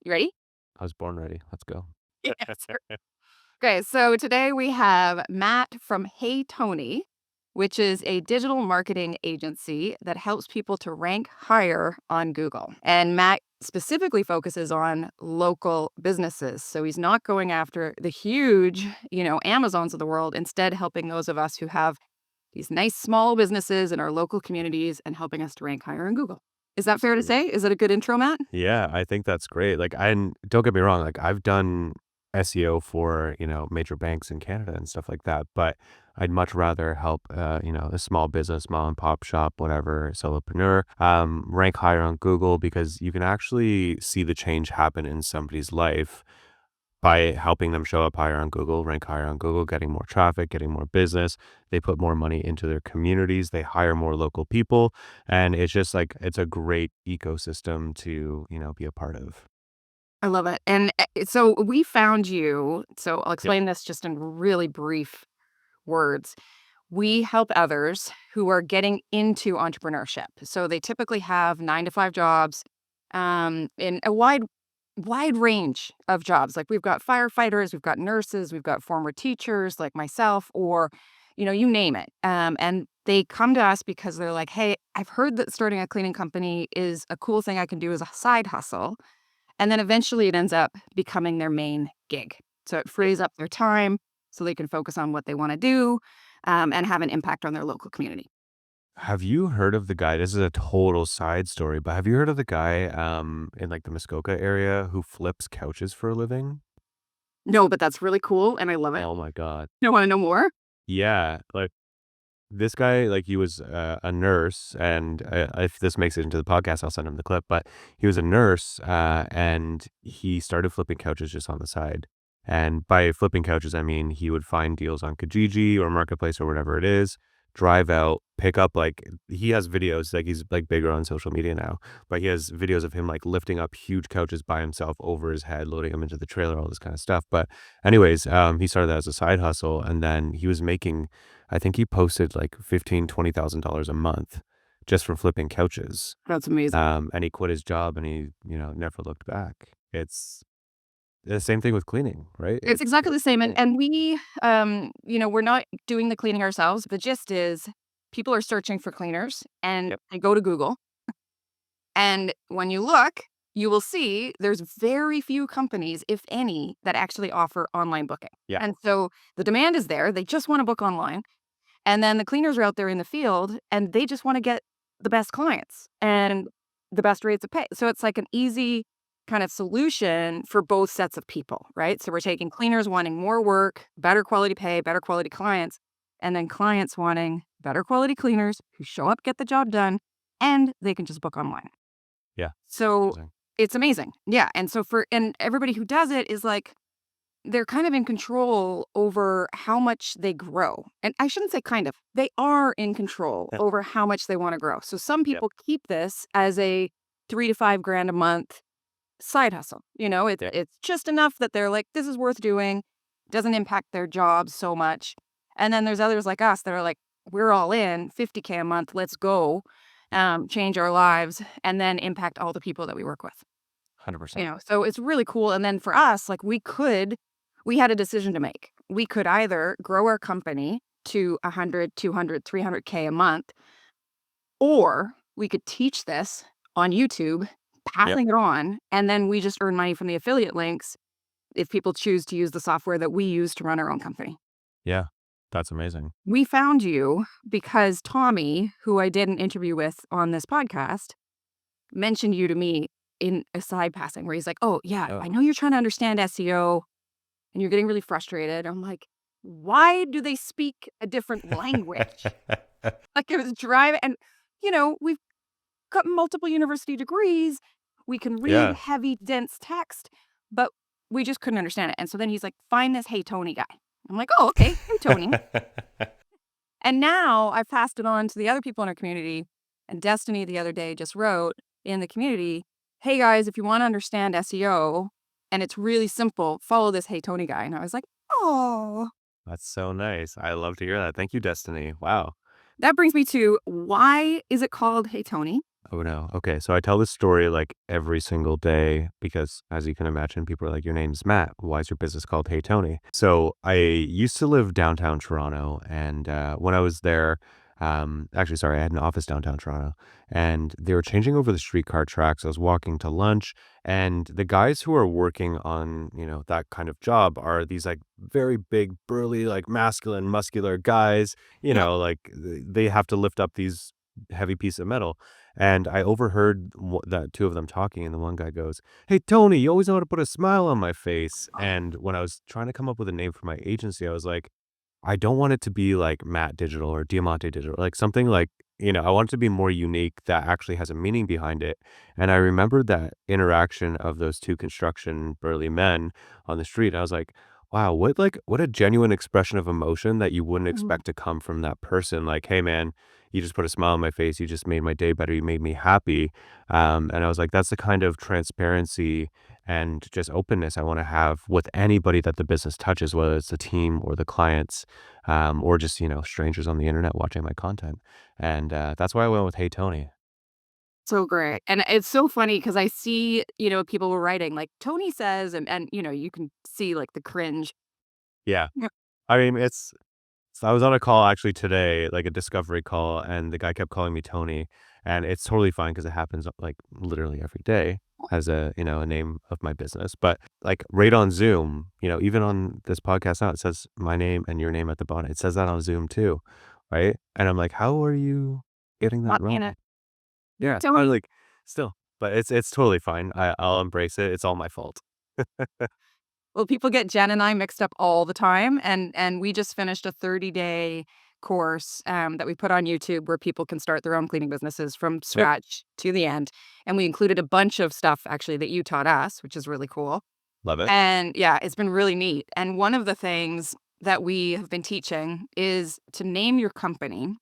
You ready? I was born ready. Let's go. Yes. Okay, so today we have Matt from Hey Tony, which is a digital marketing agency that helps people to rank higher on Google. And Matt specifically focuses on local businesses. So he's not going after the huge, Amazons of the world, instead helping those of us who have these nice small businesses in our local communities and helping us to rank higher on Google. Is that fair to say? Is that a good intro, Matt? Yeah, I think that's great. And don't get me wrong, like I've done SEO for, major banks in Canada and stuff like that, but I'd much rather help, a small business, mom and pop shop, whatever, solopreneur, rank higher on Google because you can actually see the change happen in somebody's life by helping them show up higher on Google, rank higher on Google, getting more traffic, getting more business. They put more money into their communities, they hire more local people, and it's just like it's a great ecosystem to, be a part of. I love it. And so we found you. So I'll Yep. explain this just in really brief words. We help others who are getting into entrepreneurship. So they typically have 9 to 5 jobs in a wide range of jobs. Like we've got firefighters, we've got nurses, we've got former teachers like myself, or, you name it. And they come to us because they're like, hey, I've heard that starting a cleaning company is a cool thing I can do as a side hustle. And then eventually it ends up becoming their main gig. So it frees up their time so they can focus on what they want to do and have an impact on their local community. Have you heard of the guy? This is a total side story, but have you heard of the guy in like the Muskoka area who flips couches for a living? No, but that's really cool and I love it. Oh my God. You want to know more? Yeah. This guy, like, he was, a nurse, and, if this makes it into the podcast, I'll send him the clip, but he was a nurse, and he started flipping couches just on the side, and by flipping couches, I mean he would find deals on Kijiji or Marketplace or whatever it is, drive out, pick up, he has videos, like, he's, like, bigger on social media now, but he has videos of him, like, lifting up huge couches by himself over his head, loading them into the trailer, all this kinda stuff, but anyways, he started that as a side hustle, and then he was making I think he posted like 15, $20,000 a month just from flipping couches. That's amazing. And he quit his job and he, never looked back. It's the same thing with cleaning, right? It's It's exactly the same. And we, we're not doing the cleaning ourselves. The gist is people are searching for cleaners and Yep. they go to Google. And when you look, you will see there's very few companies, if any, that actually offer online booking. Yeah. And so the demand is there. They just want to book online. And then the cleaners are out there in the field and they just want to get the best clients and the best rates of pay. So it's like an easy kind of solution for both sets of people, right? So we're taking cleaners wanting more work, better quality pay, better quality clients, and then clients wanting better quality cleaners who show up, get the job done, and they can just book online. Yeah. So Amazing. it's amazing. Yeah. And so and everybody who does it is like, they're kind of in control over how much they grow. And I shouldn't say kind of, they are in control Yeah. over how much they want to grow. So some Yep. people keep this as a 3 to 5 grand a month side hustle. It's Yep. it's just enough that they're like, this is worth doing, doesn't impact their job so much. And then there's others like us that are like, we're all in 50K a month, let's go, change our lives, and then impact all the people that we work with. 100%. So it's really cool. And then for us, like we had a decision to make. We could either grow our company to 100, 200, 300K a month, or we could teach this on YouTube, Yep. passing it on, and then we just earn money from the affiliate links if people choose to use the software that we use to run our own company. Yeah. That's amazing. We found you because Tommy, who I did an interview with on this podcast, mentioned you to me in a side passing where he's like, "Oh, yeah, I Oh. know you're trying to understand SEO and you're getting really frustrated." I'm like, "Why do they speak a different language?" Like it was driving and we've got multiple university degrees. We can read Yeah. heavy, dense text, but we just couldn't understand it. And so then he's like, "Find this Hey Tony guy." I'm like, "Oh, okay. Hey Tony." And now I've passed it on to the other people in our community. And Destiny the other day just wrote in the community, "Hey guys, if you want to understand SEO and it's really simple, follow this Hey Tony guy." And I was like, "Oh." That's so nice. I love to hear that. Thank you, Destiny. Wow. That brings me to, why is it called Hey Tony? Oh, no. Okay, so I tell this story, like, every single day because, as you can imagine, people are like, "Your name's Matt. Why is your business called Hey Tony?" So, I used to live downtown Toronto, and, when I was there, actually, sorry, I had an office downtown Toronto, and they were changing over the streetcar tracks. I was walking to lunch, and the guys who are working on, that kind of job are these, like, very big, burly, like, masculine, muscular guys, Yeah. like, they have to lift up these heavy piece of metal. And I overheard that two of them talking, and the one guy goes, "Hey, Tony, you always know how to put a smile on my face." And when I was trying to come up with a name for my agency, I was like, I don't want it to be like Matt Digital or Diamante Digital, like something like, I want it to be more unique that actually has a meaning behind it. And I remembered that interaction of those two construction burly men on the street. I was like, wow, what a genuine expression of emotion that you wouldn't Mhm. expect to come from that person. Like, hey man, you just put a smile on my face. You just made my day better. You made me happy. And I was like, that's the kind of transparency and just openness I want to have with anybody that the business touches, whether it's the team or the clients, or just, strangers on the internet watching my content. And that's why I went with Hey Tony. So great. And it's so funny because I see, people were writing like Tony says, and you can see like the cringe. Yeah. Yeah. I mean, so I was on a call actually today, like a discovery call, and the guy kept calling me Tony, and it's totally fine because it happens like literally every day as a name of my business. But like right on Zoom, even on this podcast now, it says my name and your name at the bottom. It says that on Zoom too, right? And I'm like, how are you getting that Not in it. wrong? Yeah, I was Tony. like, still, but it's totally fine. I'll embrace it. It's all my fault. Well, people get Jen and I mixed up all the time, and we just finished a 30-day course, that we put on YouTube where people can start their own cleaning businesses from Yep, scratch to the end, and we included a bunch of stuff actually that you taught us, which is really cool. love it. And yeah, it's been really neat, and one of the things that we have been teaching is to name your company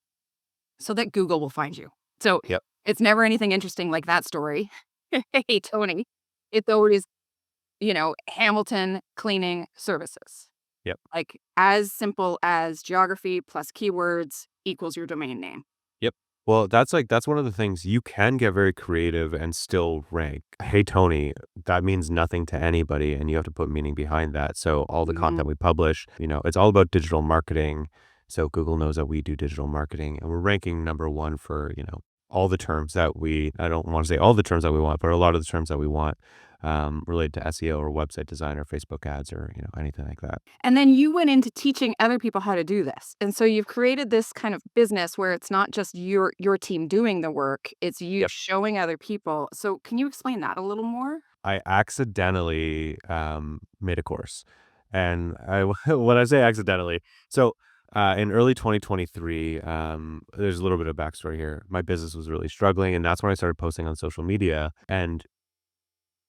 so that Google will find you. So, Yep, it's never anything interesting like that story. "Hey, Tony." It's always, Hamilton Cleaning Services. yep. Like, as simple as geography plus keywords equals your domain name. Yep. Well, that's one of the things you can get very creative and still rank. Hey Tony, that means nothing to anybody and you have to put meaning behind that. So all the Mhm. content we publish, it's all about digital marketing. So Google knows that we do digital marketing and we're ranking number one for, all the terms that I don't want to say all the terms that we want, but a lot of the terms that we want related to SEO or website design or Facebook ads or, anything like that. And then you went into teaching other people how to do this. And so you've created this kind of business where it's not just your team doing the work, it's you Yep. showing other people. So can you explain that a little more? I accidentally, made a course, and when I say accidentally, so, in early 2023, there's a little bit of backstory here. My business was really struggling, and that's when I started posting on social media, and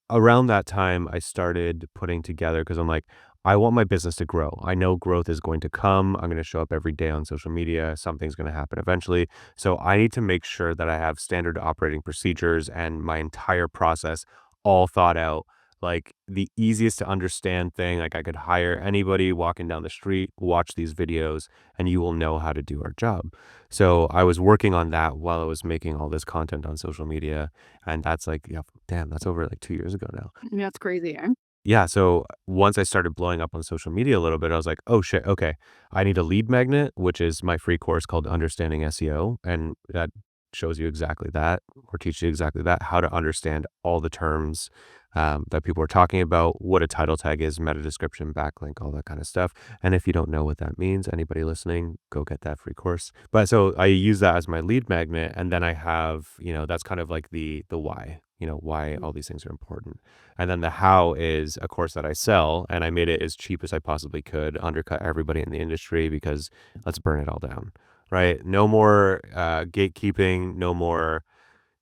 around that time, I started putting together because I'm like, I want my business to grow. I know growth is going to come. I'm going to show up every day on social media. Something's going to happen eventually. So I need to make sure that I have standard operating procedures and my entire process all thought out. Like the easiest to understand thing, like I could hire anybody walking down the street, watch these videos, and you will know how to do our job. So I was working on that while I was making all this content on social media. And that's like, yeah, damn, that's over like 2 years ago now. That's crazy, eh? Yeah, so once I started blowing up on social media a little bit, I was like, "Oh shit, okay. I need a lead magnet," which is my free course called Understanding SEO, and that shows you exactly that, or teaches you exactly that, how to understand all the terms that people are talking about, what a title tag is, meta description, backlink, all that kind of stuff. And if you don't know what that means, anybody listening, go get that free course. But so I use that as my lead magnet, and then I have, that's kind of like the why, why Mhm. all these things are important. And then the how is a course that I sell, and I made it as cheap as I possibly could, undercut everybody in the industry because let's burn it all down, right? No more gatekeeping, no more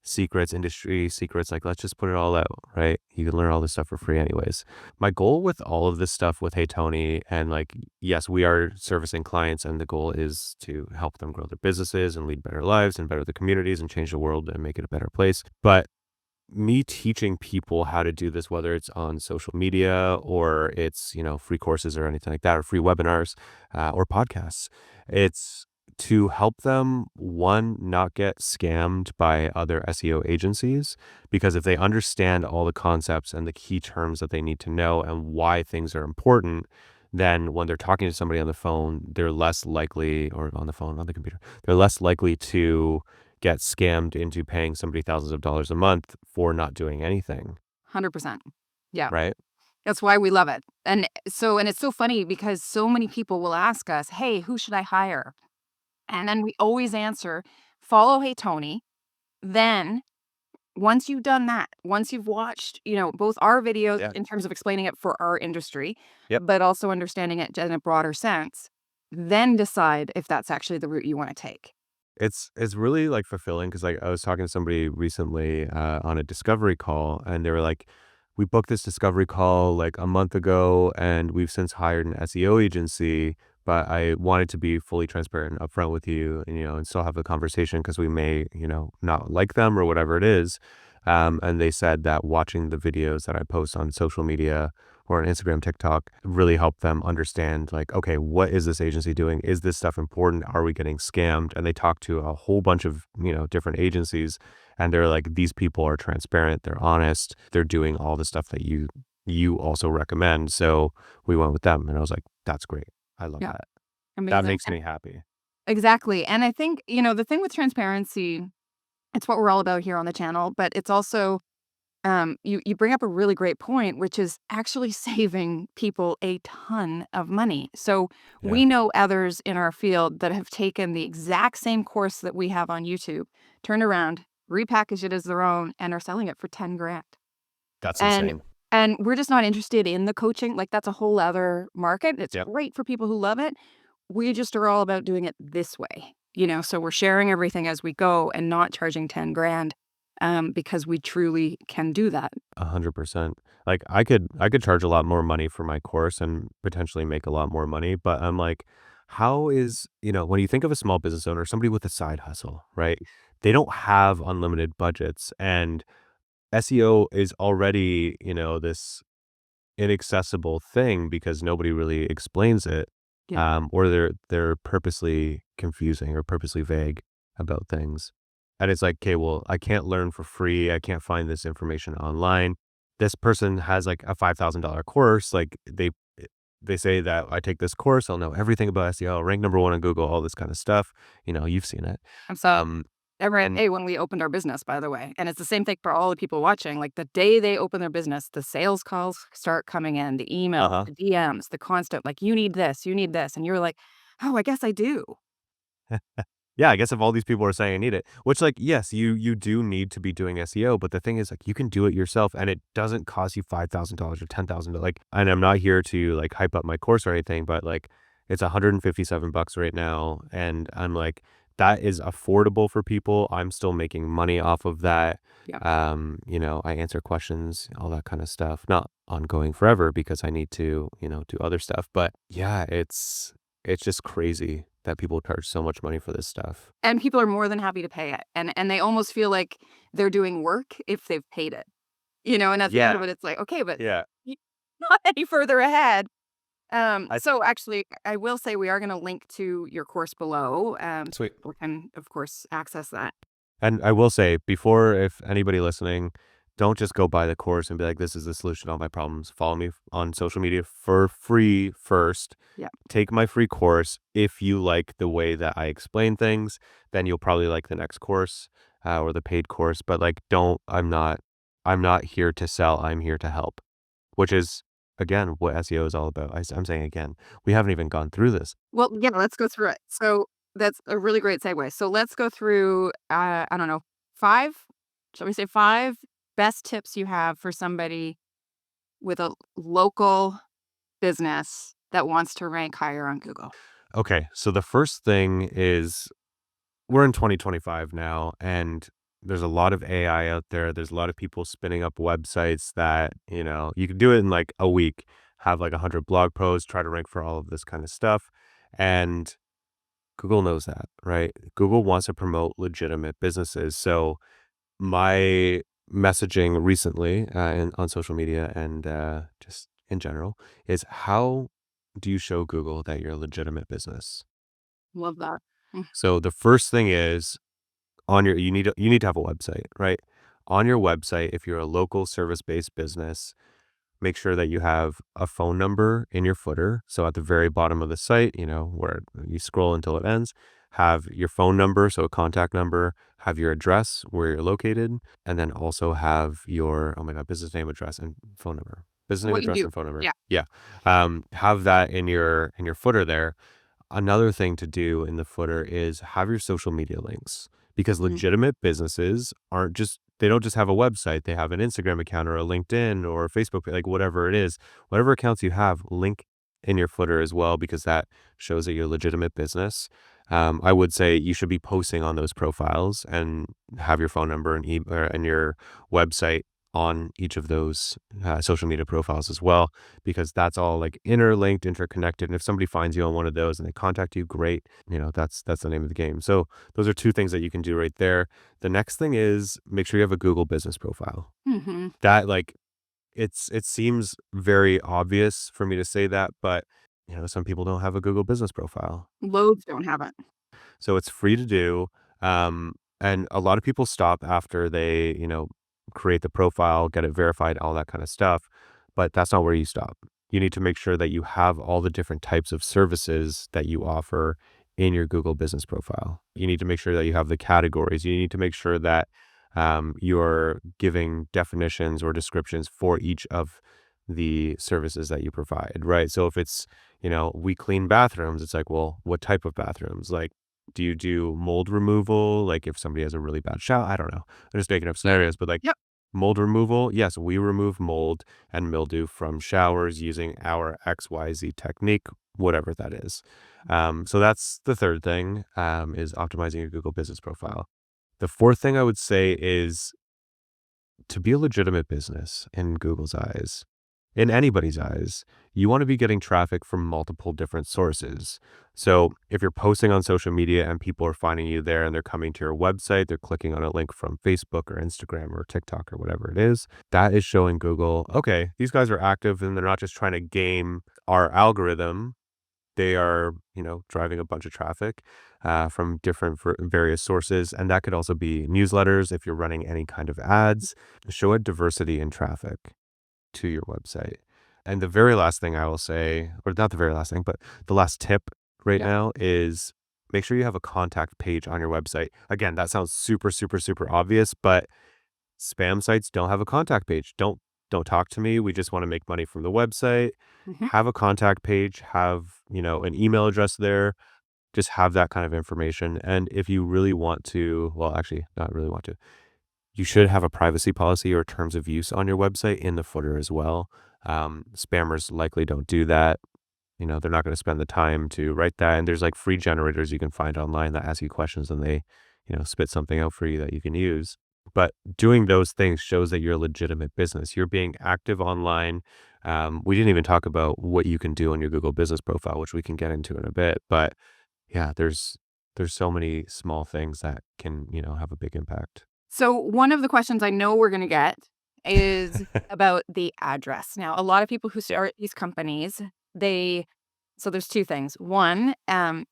secrets, industry secrets. Like, let's just put it all out, right? You can learn all this stuff for free, anyways. My goal with all of this stuff with Hey Tony, and like, yes, we are servicing clients, and the goal is to help them grow their businesses and lead better lives and better the communities and change the world and make it a better place. But me teaching people how to do this, whether it's on social media or it's, free courses or anything like that, or free webinars or podcasts, it's to help them, one, not get scammed by other SEO agencies, because if they understand all the concepts and the key terms that they need to know and why things are important, then when they're talking to somebody on the phone, they're less likely, or on the phone, on the computer, they're less likely to get scammed into paying somebody thousands of dollars a month for not doing anything, 100%. Yeah. right? That's why we love it. And it's so funny because so many people will ask us, "Hey, who should I hire?" And then we always answer, "Follow Hey Tony." Then once you've done that, once you've watched, both our videos Yeah. in terms of explaining it for our industry, Yep. but also understanding it in a broader sense, then decide if that's actually the route you wanna take. It's really, like, fulfilling because, like, I was talking to somebody recently, on a discovery call, and they were like, "We booked this discovery call, like, a month ago, and we've since hired an SEO agency, but I wanted to be fully transparent and upfront with you and, and still have the conversation because we may, not like them or whatever it is." And they said that watching the videos that I post on social media or on Instagram, TikTok, really help them understand, like, okay, what is this agency doing? Is this stuff important? Are we getting scammed? And they talk to a whole bunch of, different agencies, and they're like, these people are transparent, they're honest, they're doing all the stuff that you also recommend. So we went with them, and I was like, that's great. I love Yeah, that. That amazing. makes me happy. Exactly, and I think, the thing with transparency, it's what we're all about here on the channel, but it's also, you bring up a really great point, which is actually saving people a ton of money. So, Yeah. we know others in our field that have taken the exact same course that we have on YouTube, turned around, repackaged it as their own, and are selling it for 10 grand. That's And insane. and we're just not interested in the coaching, like, that's a whole other market. It's Yep. great for people who love it. We just are all about doing it this way, so we're sharing everything as we go and not charging 10 grand, because we truly can do that. 100%. Like, I could charge a lot more money for my course and potentially make a lot more money, but I'm like, how is, when you think of a small business owner, somebody with a side hustle, right? They don't have unlimited budgets, and SEO is already, this inaccessible thing because nobody really explains it, Yeah, or they're purposely confusing or purposely vague about things. And it's like, okay, well, I can't learn for free. I can't find this information online. This person has like a $5,000 course. Like they say that I take this course, I'll know everything about SEO, rank number one on Google, all this kind of stuff. You've seen it. I'm so Um, every and day when we opened our business, by the way, and it's the same thing for all the people watching, like, the day they open their business, the sales calls start coming in, the emails, uh-huh. the DMs, the constant, like, you need this," and you're like, "Oh, I guess I do." Yeah, I guess if all these people are saying I need it, which, like, yes, you do need to be doing SEO, but the thing is, like, you can do it yourself, and it doesn't cost you $5,000 or $10,000. Like, and I'm not here to like hype up my course or anything, but like, it's $157 right now, and I'm like, that is affordable for people. I'm still making money off of that. Yeah. I answer questions, all that kind of stuff. Not ongoing forever because I need to, do other stuff. But yeah, it's just crazy that people charge so much money for this stuff. And people are more than happy to pay it, and they almost feel like they're doing work if they've paid it, and at the end Yeah, of it, it's like, "Okay, but yeah. y not any further ahead." I So actually, I will say we are gonna link to your course below, Sweet. we can, of course, access that. And I will say, before, if anybody listening, don't just go buy the course and be like, this is the solution to all my problems. Follow me on social media for free first. Yeah. Take my free course. If you like the way that I explain things, then you'll probably like the next course, or the paid course. But like, I'm not here to sell. I'm here to help, which is, again, what SEO is all about. I'm saying again, we haven't even gone through this. Well, yeah, let's go through it. So that's a really great segue. So let's go through, I don't know, 5? Shall we say 5 best tips you have for somebody with a local business that wants to rank higher on Google? Okay. So the first thing is, we're in 2025 now, and there's a lot of AI out there. There's a lot of people spinning up websites that, you can do it in like a week, have like 100 blog posts, try to rank for all of this kind of stuff. And Google knows that, right? Google wants to promote legitimate businesses. So my messaging recently, on social media and just in general, is how do you show Google that you're a legitimate business? Love that. Mm. So the first thing is on your you need to have a website, right? On your website, if you're a local service-based business, make sure that you have a phone number in your footer. So at the very bottom of the site, where you scroll until it ends, have your phone number, so a contact number, have your address where you're located, and then also have your, oh my God, business name, address, and phone number. Business name, What you address, do. and phone number. Yeah. Yeah. Have that in your footer there. Another thing to do in the footer is have your social media links, because Mhm. legitimate businesses they don't just have a website, they have an Instagram account or a LinkedIn or a Facebook, like whatever it is, whatever accounts you have, link in your footer as well, because that shows that you're a legitimate business. I would say you should be posting on those profiles and have your phone number and your website on each of those social media profiles as well, because that's all like interlinked, interconnected. And if somebody finds you on one of those and they contact you, great. That's the name of the game. So those are two things that you can do right there. The next thing is make sure you have a Google business profile. Mhm. That like it seems very obvious for me to say that, but some people don't have a Google business profile. Loads don't have it. So it's free to do. And a lot of people stop after they, create the profile, get it verified, all that kind of stuff. But that's not where you stop. You need to make sure that you have all the different types of services that you offer in your Google business profile. You need to make sure that you have the categories. You need to make sure that you're giving definitions or descriptions for each of the services that you provide, right? So if it's, we clean bathrooms, it's like, well, what type of bathrooms? Like, do you do mold removal? Like if somebody has a really bad shower, I don't know. I'm just making up scenarios, but like Yep. mold removal, yes, we remove mold and mildew from showers using our XYZ technique, whatever that is. So that's the third thing, is optimizing your Google business profile. The fourth thing I would say is to be a legitimate business in Google's eyes, in anybody's eyes, you want to be getting traffic from multiple different sources. So if you're posting on social media and people are finding you there and they're coming to your website, they're clicking on a link from Facebook or Instagram or TikTok or whatever it is, that is showing Google, okay, these guys are active and they're not just trying to game our algorithm. They are, driving a bunch of traffic from different various sources. And that could also be newsletters if you're running any kind of ads. Show a diversity in traffic to your website. And the very last thing I will say, or not the very last thing, but the last tip right Yep. now is make sure you have a contact page on your website. Again, that sounds super, super, super obvious, but spam sites don't have a contact page. Don't talk to me. We just want to make money from the website. Mhm. Have a contact page, have, an email address there, just have that kind of information. And if you really want to, well, actually, not really want to, you should have a privacy policy or terms of use on your website in the footer as well. Spammers likely don't do that. They're not going to spend the time to write that. And there's like free generators you can find online that ask you questions and they, spit something out for you that you can use. But doing those things shows that you're a legitimate business. You're being active online. We didn't even talk about what you can do on your Google business profile, which we can get into in a bit. But yeah, there's so many small things that can, have a big impact. So one of the questions I know we're gonna get is about the address. Now, a lot of people who start these companies, they so there's 2 things. One,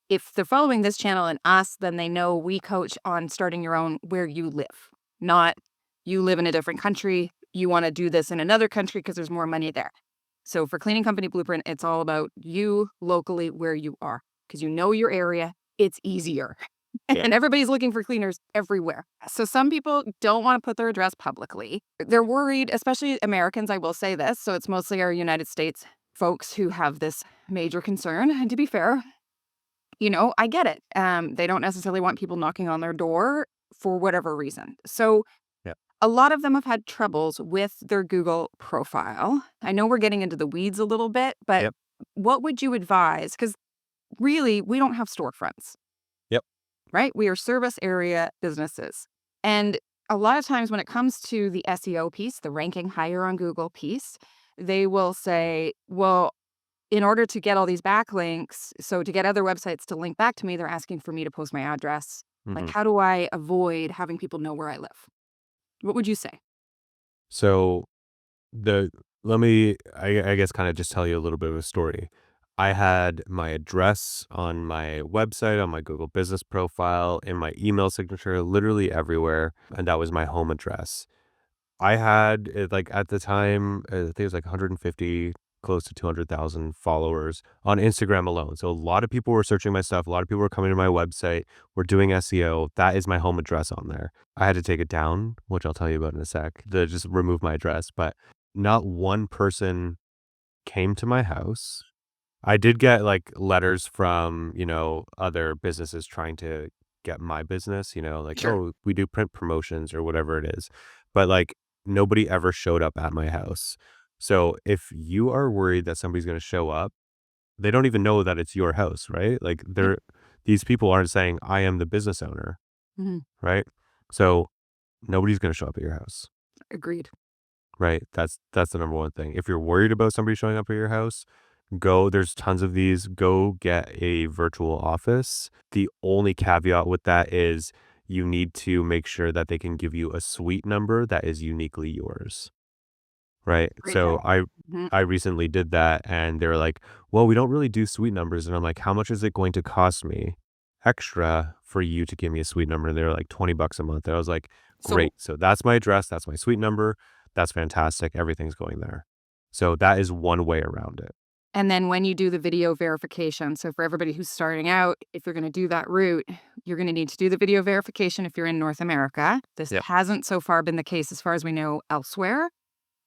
if they're following this channel and us, then they know we coach on starting your own where you live, not you live in a different country, you wanna do this in another country because there's more money there. So for Cleaning Company Blueprint, it's all about you locally where you are because you know your area, it's easier. Yeah. And everybody's looking for cleaners everywhere. So some people don't want to put their address publicly. They're worried, especially Americans, I will say this. So it's mostly our United States folks who have this major concern. And to be fair, I get it. They don't necessarily want people knocking on their door for whatever reason. So Yeah. a lot of them have had troubles with their Google profile. I know we're getting into the weeds a little bit, but Yep. what would you advise? Because really, we don't have storefronts, Yep. right? We are service area businesses. And a lot of times when it comes to the SEO piece, the ranking higher on Google piece, they will say, well, in order to get all these backlinks, so to get other websites to link back to me, they're asking for me to post my address. Like, Hmm. how do I avoid having people know where I live? What would you say? So the let me, I guess, kind of just tell you a little bit of a story. I had my address on my website, on my Google business profile, in my email signature, literally everywhere, and that was my home address. I had, like, at the time, I think it was like 150, close to 200,000 followers on Instagram alone. So a lot of people were searching my stuff. A lot of people were coming to my website. We're doing SEO. That is my home address on there. I had to take it down, which I'll tell you about in a sec, to just remove my address. But not one person came to my house. I did get, like, letters from, other businesses trying to get my business, like, Sure. "Oh, we do print promotions," or whatever it is. But, like, nobody ever showed up at my house. So, if you are worried that somebody's gonna show up, they don't even know that it's your house, right? Like, Yep. these people aren't saying, "I am the business owner," Mhm. right? So, nobody's gonna show up at your house. Agreed. Right, that's the number one thing. If you're worried about somebody showing up at your house, go there's tons of these, go get a virtual office. The only caveat with that is you need to make sure that they can give you a suite number that is uniquely yours. Right? Great So point. I Mhm. I recently did that and they were like, "Well, we don't really do suite numbers." And I'm like, "How much is it going to cost me extra for you to give me a suite number?" And they were like, $20 a month. And I was like, So "Great. So that's my address, that's my suite number. That's fantastic. Everything's going there." So that is one way around it. and then when you do the video verification, so for everybody who's starting out, if you're gonna do that route, you're gonna need to do the video verification if you're in North America. This Yep. hasn't so far been the case as far as we know elsewhere,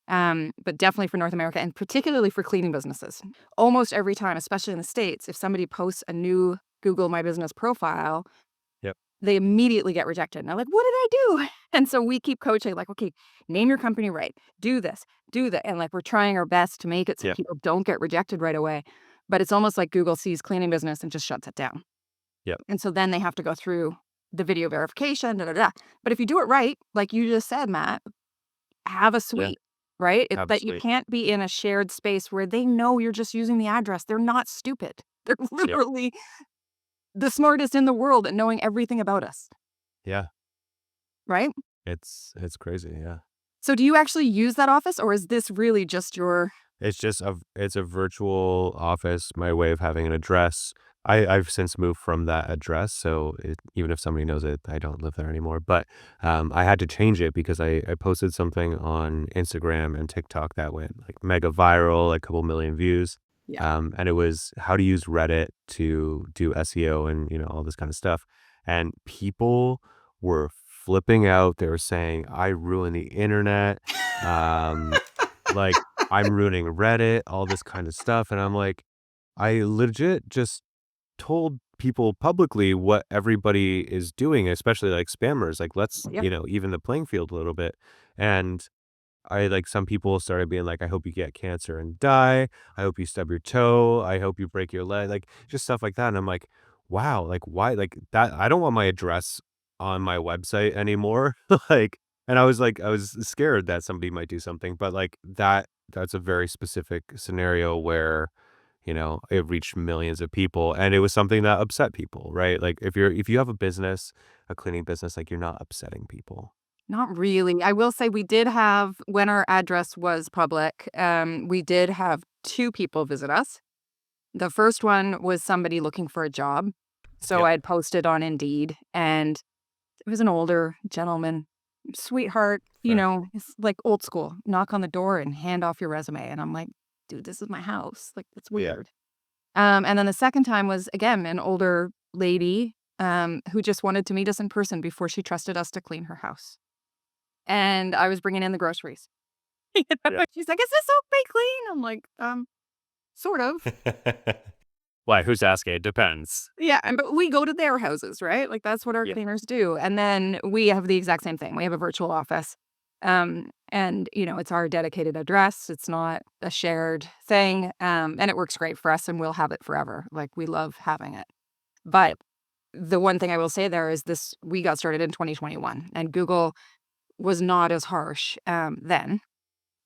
but definitely for North America and particularly for cleaning businesses. Almost every time, especially in the States, if somebody posts a new Google My Business profile, Yep. they immediately get rejected. And I'm like, "What did I do?" And so we keep coaching, like, "Okay, name your company right. Do this, do that." And, like, we're trying our best to make it so Yep. people don't get rejected right away. But it's almost like Google sees cleaning business and just shuts it down. Yep. And so then they have to go through the video verification, da, da, da. But if you do it right, like you just said, Matt, have a Yeah. suite, right? But you Absolutely. can't be in a shared space where they know you're just using the address. They're not stupid. They're Yep. literally the smartest in the world at knowing everything about us, Yeah. right? It's crazy, yeah. So do you actually use that office, or is this really just your It's a virtual office, my way of having an address. I've since moved from that address, so even if somebody knows it, I don't live there anymore. But I had to change it because I posted something on Instagram and TikTok that went like mega viral, like a couple million views. Yeah. And it was how to use Reddit to do SEO and all this kind of stuff. And people were flipping out. They were saying, "I ruined the internet." Um, like I'm ruining Reddit, all this kind of stuff, and I'm like, I legit just told people publicly what everybody is doing, especially like spammers, like, let's, Yep. even the playing field a little bit, and I like some people started being like, "I hope you get cancer and die. I hope you stub your toe. I hope you break your leg," like, just stuff like that, and I'm like, "Wow, like, why?" Like, that I don't want my address on my website anymore, like and I was scared that somebody might do something, but, like, that's a very specific scenario where, it reached millions of people, and it was something that upset people, right? Like, if you have a business, a cleaning business, like, you're not upsetting people. Not really. I will say we did have when our address was public, we did have 2 people visit us. The first one was somebody looking for a job. So Yep. I had posted on Indeed, and it was an older gentleman, sweetheart, Fair. it's like old school, knock on the door and hand off your resume, and I'm like, "Dude, this is my house, like, it's Yeah. weird." And then the second time was, again, an older lady, who just wanted to meet us in person before she trusted us to clean her house. And I was bringing in the groceries. Yeah. She's like, "Is this okay clean?" I'm like, sort of." Why? Who's asking? It depends. Yeah, but we go to their houses, right? Like, that's what our Yeah. cleaners do, and then we have the exact same thing. We have a virtual office, and, it's our dedicated address. It's not a shared thing, and it works great for us, and we'll have it forever. Like, we love having it. But Yep. the one thing I will say there is this we got started in 2021, and Google was not as harsh, then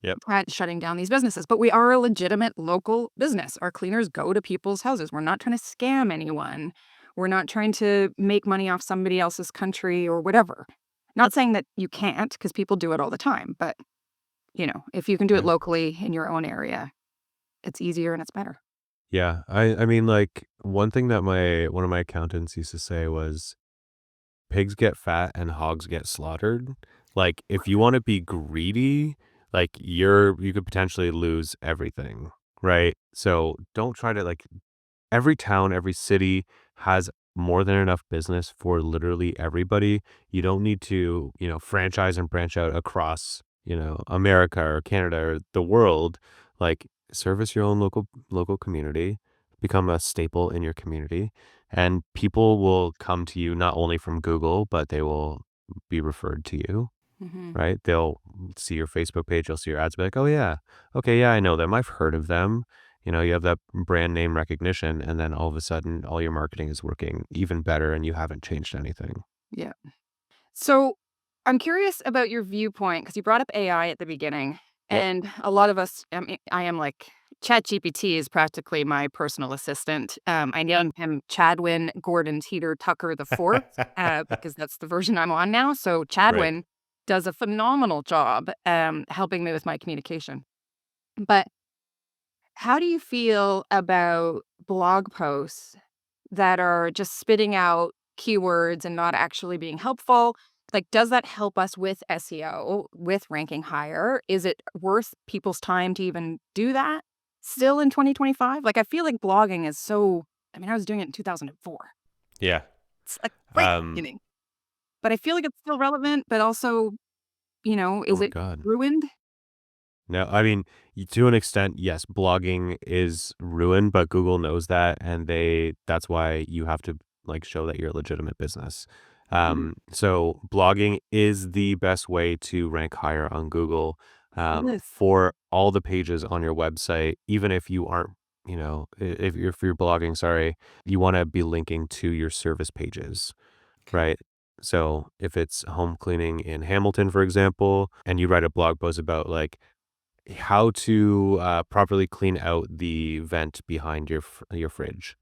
Yep. at shutting down these businesses, but we are a legitimate local business. Our cleaners go to people's houses. We're not trying to scam anyone. We're not trying to make money off somebody else's country or whatever. Not saying that you can't, because people do it all the time, but, if you can do it Yeah. locally in your own area, it's easier and it's better. Yeah. I mean, like, one thing that my one of my accountants used to say was, "Pigs get fat and hogs get slaughtered." Like, if you wanna be greedy, like, you could potentially lose everything, right? So, don't try to, like, every town, every city has more than enough business for literally everybody. You don't need to, franchise and branch out across, America or Canada or the world. Like, service your own local community, become a staple in your community, and people will come to you not only from Google, but they will be referred to you, Hmm. right? They'll see your Facebook page, they'll see your ads, be like, "Oh, yeah. Okay, yeah, I know them. I've heard of them." You have that brand name recognition, and then all of a sudden, all your marketing is working even better, and you haven't changed anything. Yeah. So I'm curious about your viewpoint because you brought up AI at the beginning, Yep. and a lot of us, I am like ChatGPT is practically my personal assistant. I named him Chadwin Gordon Teeter Tucker the fourth because that's the version I'm on now. So Right. Chadwin does a phenomenal job helping me with my communication. But how do you feel about blog posts that are just spitting out keywords and not actually being helpful? Like, does that help us with SEO, with ranking higher? Is it worth people's time to even do that still in 2025? Like, I feel like blogging is so, I was doing it in 2004. Yeah. It's like right at the Um, beginning, but I feel like it's still relevant, but also, oh is my it god. ruined? No, I mean, to an extent, yes, blogging is ruined, but Google knows that, and that's why you have to, like, show that you're a legitimate business. Mhm. So blogging is the best way to rank higher on Google, It is. for all the pages on your website, even if you aren't, if you're blogging, sorry, you wanna be linking to your service pages, Okay. right? So if it's home cleaning in Hamilton, for example, and you write a blog post about, like, how to properly clean out the vent behind your fridge,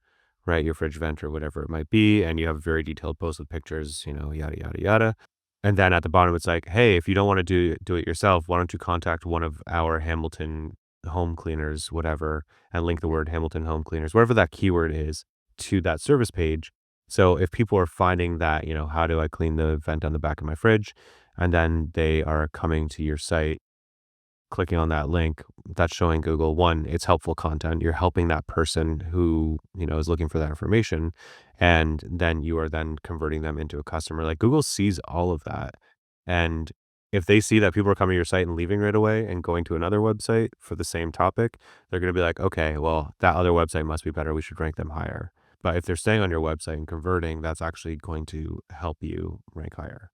right? Your fridge vent or whatever it might be, and you have a very detailed post with pictures, yada yada yada. And then at the bottom, it's like, hey, if you don't want to do it yourself, why don't you contact one of our Hamilton home cleaners, whatever, and link the word Hamilton home cleaners, whatever that keyword is, to that service page. So if people are finding that, how do I clean the vent on the back of my fridge, and then they are coming to your site, clicking on that link, that's showing Google, one, it's helpful content. You're helping that person who, is looking for that information. And then you are then converting them into a customer. Like, Google sees all of that. And if they see that people are coming to your site and leaving right away and going to another website for the same topic, they're going to be like, okay, well, that other website must be better. We should rank them higher. But if they're staying on your website and converting, that's actually going to help you rank higher.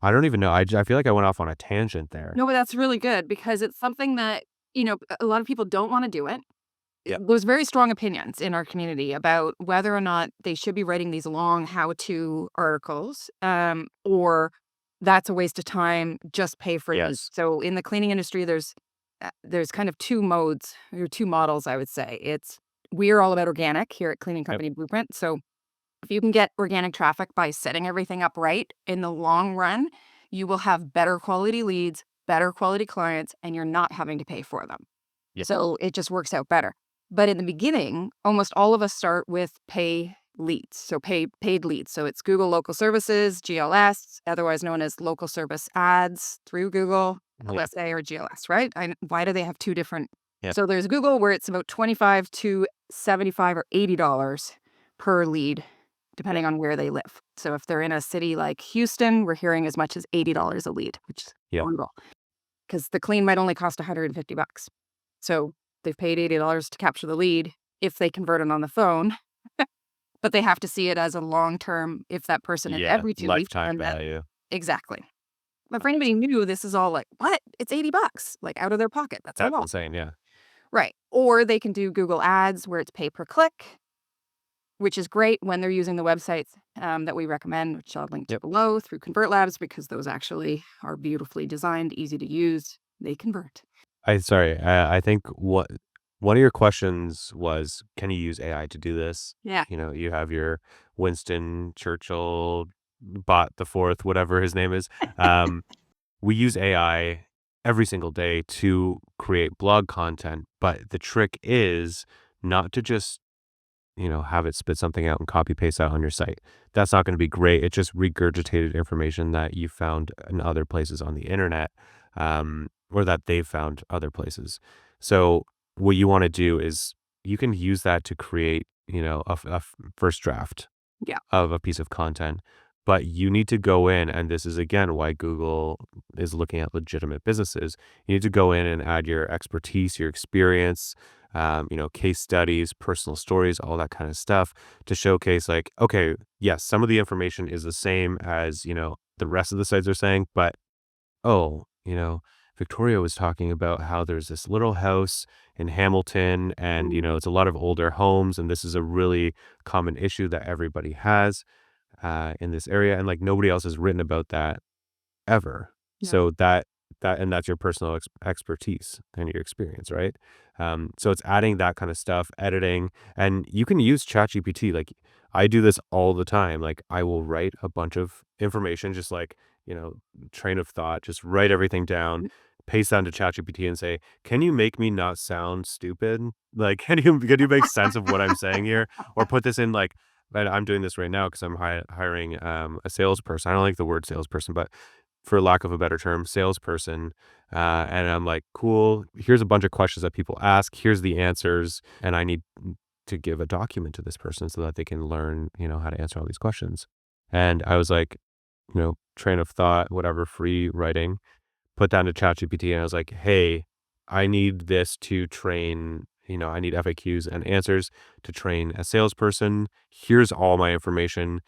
I don't even know. I feel like I went off on a tangent there. No, but that's really good because it's something that, a lot of people don't want to do it. Yep. There's very strong opinions in our community about whether or not they should be writing these long how-to articles, or that's a waste of time, just pay for leads. Yes. So in the cleaning industry, there's kind of 2 modes or 2 models, I would say. We're all about organic here at Cleaning Yep. Company Blueprint. So if you can get organic traffic by setting everything up right, in the long run, you will have better quality leads, better quality clients, and you're not having to pay for them. Yep. So it just works out better. But in the beginning, almost all of us start with pay leads. So paid leads. So it's Google Local Services, GLS, otherwise known as local service ads through Google, Yep. LSA or GLS, right? Why do they have two different? Yep. So there's Google where it's about 25 to 75 or $80 per lead, Yep. depending on where they live. So if they're in a city like Houston, we're hearing as much as $80 a lead, which is Yep. brutal because the clean might only cost 150 bucks. So they've paid $80 to capture the lead if they convert it on the phone, but they have to see it as a long term if that person is Yeah. every 2 weeks, Lifetime and that value. exactly. But for anybody new, this is all like, "What? It's 80 bucks," like, out of their pocket. That's a That's lot. insane. Yeah. Right. Or they can do Google Ads where it's pay per click, which is great when they're using the websites, that we recommend, which I'll link to Yep. below through Convert Labs because those actually are beautifully designed, easy to use. They convert. Sorry. I think one of your questions was, can you use AI to do this? Yeah. You have your Winston Churchill bot the fourth, whatever his name is. Um, we use AI every single day to create blog content, but the trick is not to just, have it spit something out and copy paste that on your site. That's not going to be great. It just regurgitated information that you found in other places on the internet, or that they've found other places. So what you want to do is you can use that to create, first draft Yeah. of a piece of content. But you need to go in, and this is again why Google is looking at legitimate businesses. You need to go in and add your expertise, your experience, case studies, personal stories, all that kind of stuff to showcase, like, okay, yes, some of the information is the same as, the rest of the sites are saying, but oh, Victoria was talking about how there's this little house in Hamilton and, Mm. it's a lot of older homes. And this is a really common issue that everybody has in this area. And like nobody else has written about that ever. Yeah. So and that's your personal expertise and your experience, right? So it's adding that kind of stuff, editing, and you can use ChatGPT. Like I do this all the time. Like I will write a bunch of information, just like, you know, train of thought, just write everything down, paste that into ChatGPT and say, can you make me not sound stupid? Like, can you make sense of what I'm saying here? Or put this in like, and I'm doing this right now because I'm hiring a salesperson. I don't like the word salesperson, but for lack of a better term, salesperson. And I'm like, cool, here's a bunch of questions that people ask. Here's the answers. And I need to give a document to this person so that they can learn, how to answer all these questions. And I was like, train of thought, whatever, free writing, put that into ChatGPT. And I was like, hey, I need this to train, I need FAQs and answers to train a salesperson. Here's all my information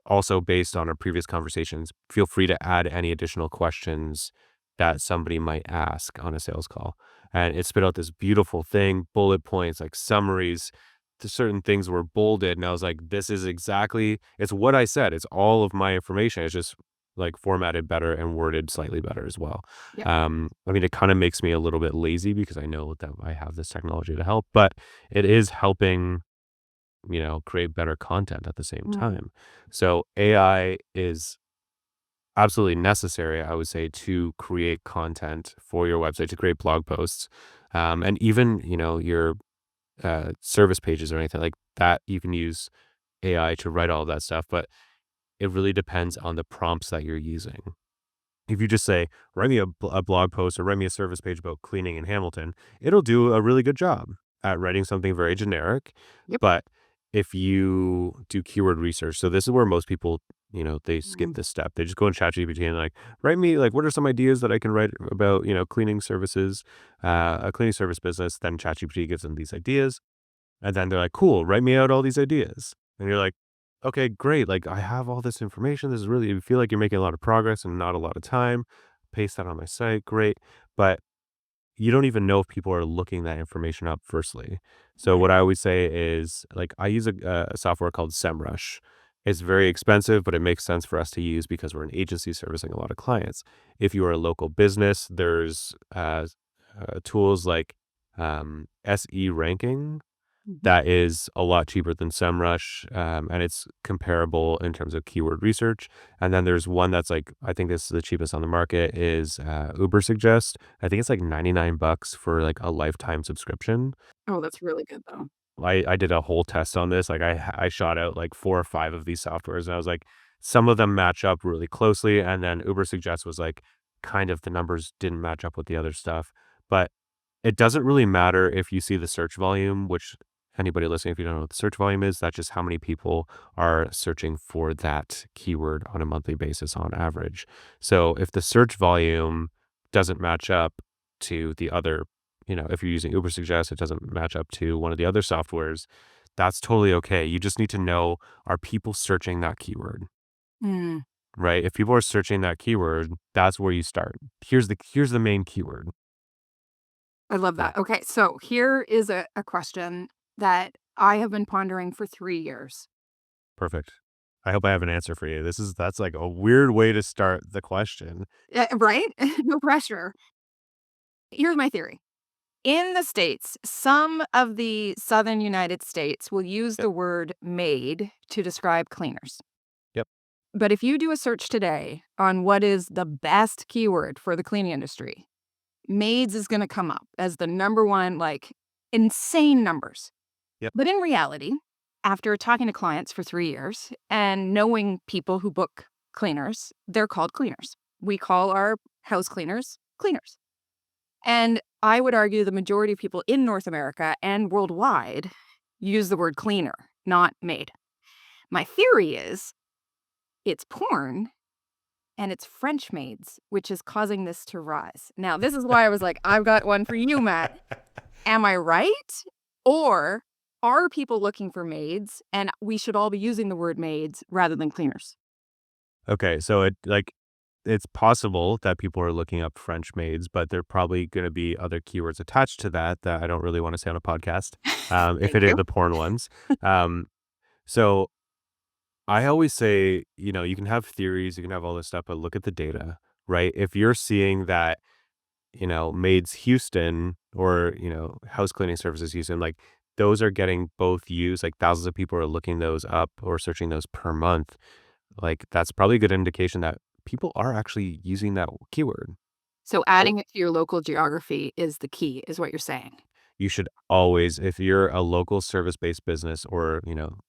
also based on our previous conversations. Feel free to add any additional questions that somebody might ask on a sales call. And it spit out this beautiful thing, bullet points, like summaries. The certain things were bolded. And I was like, this is exactly, it's what I said. It's all of my information. It's just like formatted better and worded slightly better as well. Yeah. I mean, it kind of makes me a little bit lazy because I know that I have this technology to help, but it is helping, create better content at the same Mm. time. So AI is absolutely necessary, I would say, to create content for your website, to create blog posts, and even, your service pages or anything like that. You can use AI to write all of that stuff, but it really depends on the prompts that you're using. If you just say, write me a blog post or write me a service page about cleaning in Hamilton, it'll do a really good job at writing something very generic. Yep. But if you do keyword research, so this is where most people, they skip Mm. this step. They just go in ChatGPT and like, write me, like, what are some ideas that I can write about, cleaning services, a cleaning service business. Then ChatGPT gives them these ideas. And then they're like, cool, write me out all these ideas. And you're like, okay, great. Like, I have all this information. This is really, you feel like you're making a lot of progress and not a lot of time. Paste that on my site. Great. But you don't even know if people are looking that information up firstly. So what Right. I always say is like, I use a software called SEMrush. It's very expensive, but it makes sense for us to use because we're an agency servicing a lot of clients. If you are a local business, there's tools like SE ranking Mhm. that is a lot cheaper than SEMrush, and it's comparable in terms of keyword research. And then there's one that's like, I think this is the cheapest on the market is Uber Suggest. I think it's like 99 bucks for like a lifetime subscription. Oh, that's really good though. I did a whole test on this. Like I shot out like 4 or 5 of these softwares and I was like, some of them match up really closely. And then Uber Suggest was like, kind of the numbers didn't match up with the other stuff. But it doesn't really matter if you see the search volume, which anybody listening, if you don't know what the search volume is, that's just how many people are searching for that keyword on a monthly basis on average. So if the search volume doesn't match up to the other, if you're using Uber Suggest, it doesn't match up to one of the other softwares, that's totally okay. You just need to know, are people searching that keyword? Mm. Right? If people are searching that keyword, that's where you start. Here's the main keyword. I love Yeah. that. Okay, so here is a question that I have been pondering for 3 years. Perfect. I hope I have an answer for you. That's like a weird way to start the question. Right? No pressure. Here's my theory. In the States, some of the Southern United States will use Yep. the word maid to describe cleaners. Yep. But if you do a search today on what is the best keyword for the cleaning industry, maids is gonna come up as the number one, like, insane numbers. Yep. But in reality, after talking to clients for 3 years and knowing people who book cleaners, they're called cleaners. We call our house cleaners cleaners. And I would argue the majority of people in North America and worldwide use the word cleaner, not maid. My theory is it's porn and it's French maids, which is causing this to rise. Now, this is why I was like, I've got one for you, Matt. Am I right? Or are people looking for maids and we should all be using the word maids rather than cleaners? Okay, so it's possible that people are looking up French maids, but there are probably going to be other keywords attached to that that I don't really want to say on a podcast. If Thank it is you. the porn ones, um, so I always say, you can have theories, you can have all this stuff, but look at the data, right? If you're seeing that, Maids Houston or, house cleaning services Houston, like those are getting both views, like thousands of people are looking those up or searching those per month. Like that's probably a good indication that people are actually using that keyword. So Oh, adding it to your local geography is the key, is what you're saying. you should always, if you're a local service-based business or,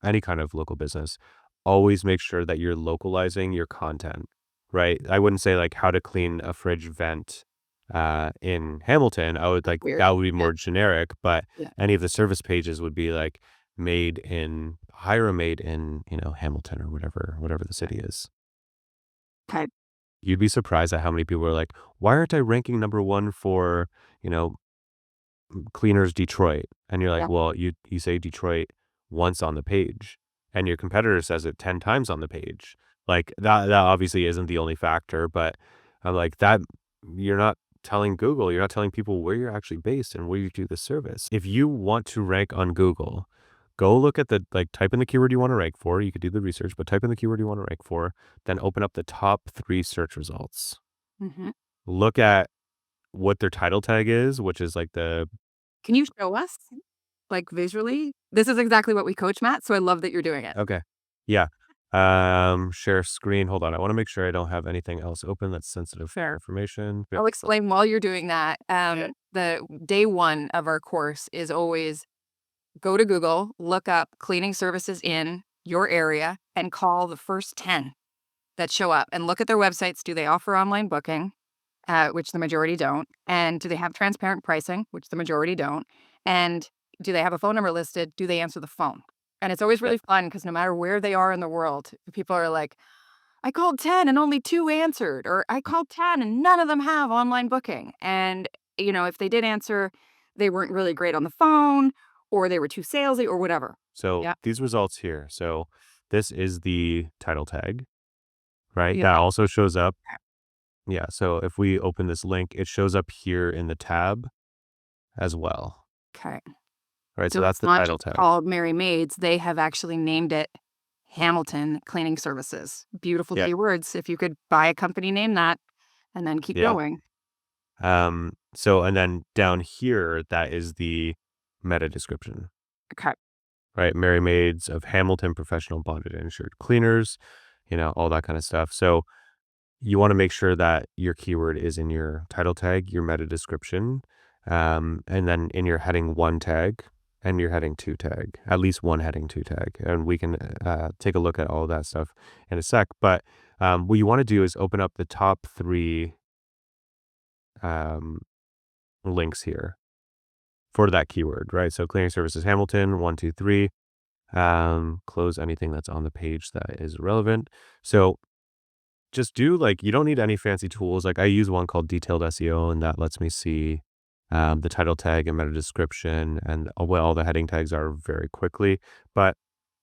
any kind of local business, always make sure that you're localizing your content, right? I wouldn't say like how to clean a fridge vent in Hamilton. I would like Weird. that would be Yeah. more generic, but Yeah. any of the service pages would be like hire a maid in, Hamilton or whatever the city is. Okay. You'd be surprised at how many people are like, why aren't I ranking number one for, you know, Cleaners Detroit, and you're like, Yeah. "Well, you say Detroit once on the page, and your competitor says it 10 times on the page." Like, that obviously isn't the only factor, but I'm like, that you're not telling Google, you're not telling people where you're actually based and where you do the service. If you want to rank on Google, go look at type in the keyword you wanna rank for, you could do the research, but type in the keyword you wanna rank for, then open up the top 3 search results. Mhm. Look at what their title tag is, which is like the Can you show us, like, visually? This is exactly what we coach, Matt, so I love that you're doing it. Okay. Yeah. Share screen. Hold on. I want to make sure I don't have anything else open that's sensitive Fair. information. Yep. I'll explain while you're doing that. The day one of our course is always go to Google, look up cleaning services in your area, and call the first 10 that show up and look at their websites. Do they offer online booking? Which the majority don't. And do they have transparent pricing? Which the majority don't. And do they have a phone number listed? Do they answer the phone? And it's always Yeah. really fun because no matter where they are in the world, people are like, I called 10 and only 2 answered, or I called 10 and none of them have online booking. And, if they did answer, they weren't really great on the phone or they were too salesy or whatever. So Yeah. these results here. So this is the title tag, right? Yeah. That also shows up. Yeah. So if we open this link, it shows up here in the tab as well. Okay. Right. So So that's it's the not title just tag. called Mary Maids. They have actually named it Hamilton Cleaning Services. Beautiful Yeah. 3 words. If you could buy a company name that and then keep Yeah. going. So and then down here, that is the meta description. Okay. Right? Mary Maids of Hamilton, professional bonded and insured cleaners, all that kind of stuff. So you want to make sure that your keyword is in your title tag, your meta description, and then in your heading 1 tag and your heading 2 tag, at least one heading 2 tag. And we can take a look at all of that stuff in a sec. But what you want to do is open up the top 3 um, links here for that keyword, right? So cleaning services Hamilton, 1, 2, 3. Close anything that's on the page that is relevant. So just do like, you don't need any fancy tools. Like I use one called Detailed SEO, and that lets me see the title tag and meta description and what all the heading tags are very quickly. But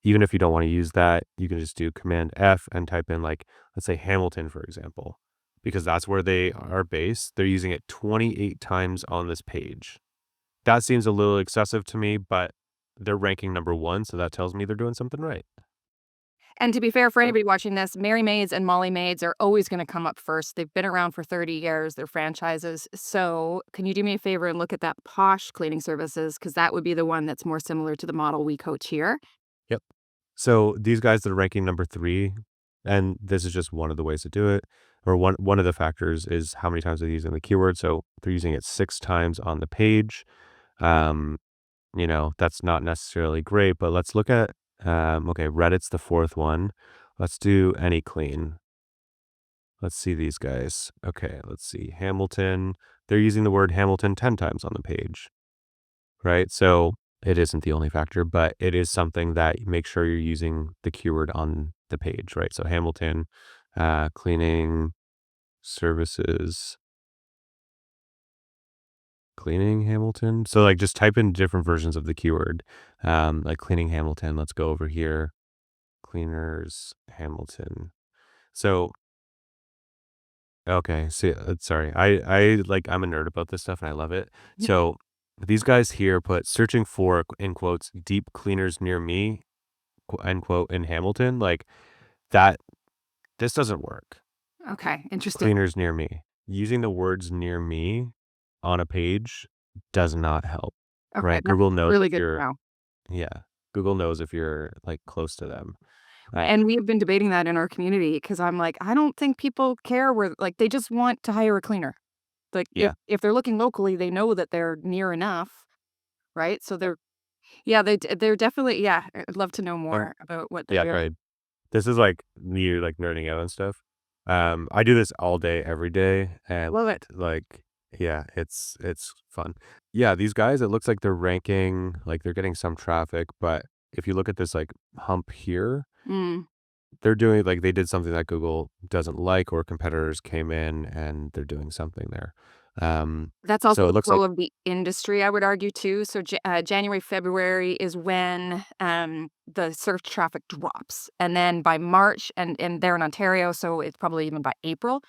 even if you don't want to use that, you can just do Command F and type in like, let's say Hamilton, for example, because that's where they are based. They're using it 28 times on this page. That seems a little excessive to me, but they're ranking number 1, so that tells me they're doing something right. And to be fair, for anybody watching this, Mary Maids and Molly Maids are always going to come up first. They've been around for 30 years. They're franchises. So, can you do me a favor and look at that Posh Cleaning Services? Because that would be the one that's more similar to the model we coach here. Yep. So these guys that are ranking number 3, and this is just one of the ways to do it, or one of the factors is how many times they're using the keyword. So they're using it 6 times on the page. Um, that's not necessarily great, but let's look at, okay, Reddit's the fourth one. Let's do any clean. Let's see these guys. Okay, let's see. Hamilton. They're using the word Hamilton 10 times on the page, right? So it isn't the only factor, but it is something that you make sure you're using the keyword on the page, right? So Hamilton, cleaning services, cleaning Hamilton. So like just type in different versions of the keyword, like cleaning Hamilton. Let's go over here. Cleaners Hamilton. So okay, see, sorry. I'm a nerd about this stuff and I love it. So these guys here put searching for, in quotes, deep cleaners near me, end quote, in Hamilton. Like that, this doesn't work. Okay, interesting. Cleaners near me. Using the words near me on a page does not help, Okay, right? that's Google knows really if good to you're, know. yeah, Google knows if you're like close to them. Uh, And we have been debating that in our community because I'm like, I don't think people care where like they just want to hire a cleaner. Like yeah. if they're looking locally, they know that they're near enough, right? So they're yeah, they're definitely yeah, I'd love to know Um, more about what they're yeah, go doing. ahead. This is like me like nerding out and stuff. I do this all day, every day, and Love it. like, yeah, it's fun. Yeah, these guys, it looks like they're ranking, like they're getting some traffic, but if you look at this like hump here, Mm. they're doing like they did something that Google doesn't like, or competitors came in and they're doing something there. That's So also it a looks pro like, of the industry, I would argue too. So January, February is when the search traffic drops, and then by March, and they're in Ontario, so it's probably even by April.